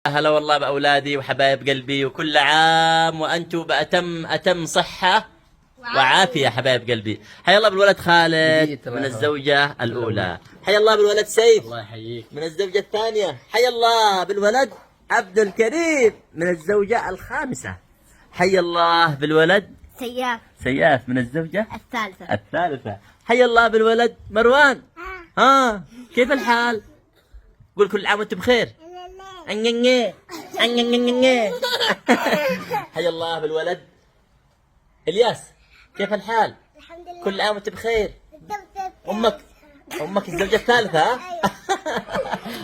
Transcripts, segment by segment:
هلا والله بأولادي وحبايب قلبي، وكل عام وأنتم بأتم صحة وعافية حبايب قلبي. حيا الله بالولد خالد من الزوجة الأولى، حيا الله بالولد سيف الله يحييك من الزوجة الثانية، حيا الله بالولد عبد الكريم من الزوجة الخامسة، حيا الله بالولد سياف من الزوجة الثالثة، حيا الله بالولد مروان. كيف الحال؟ قول كل عام وانتم بخير. حيا الله بالولد الياس، كيف الحال؟ الحمد لله. كل عام وانت بخير. امك الزوجة الثالثة ها؟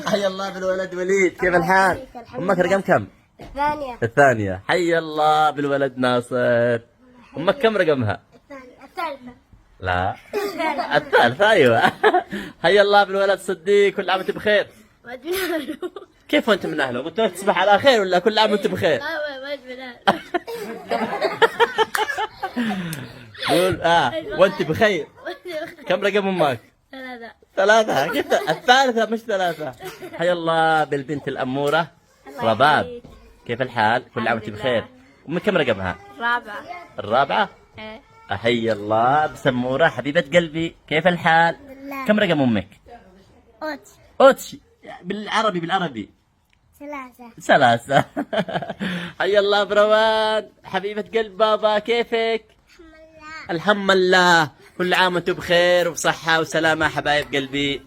حيا الله بالولد وليد، كيف الحال؟ امك رقم كم؟ الثانية. حيا الله بالولد ناصر، امك كم رقمها؟ الثالثة. لا الثالثة ايوه. حيا الله بالولد صديق، كل عام وانت بخير. كيف وانت من اهله؟ قلت له تصبح على خير ولا كل عام وانت بخير؟ قول وانت بخير. كم رقم امك؟ ثلاثة. كيف الثالثة مش ثلاثة؟ حيا الله بالبنت الأمورة رباب، كيف الحال؟ كل عام وانت بخير. امك كم رقمها؟ الرابعة؟ حيا الله بسمورة حبيبة قلبي، كيف الحال؟ كم رقم امك؟ اوتش. بالعربي ثلاثة. حيا الله بروان حبيبة قلب بابا، كيفك؟ الحمد لله. كل عام وانتم بخير وبصحة وسلامة حبايب قلبي.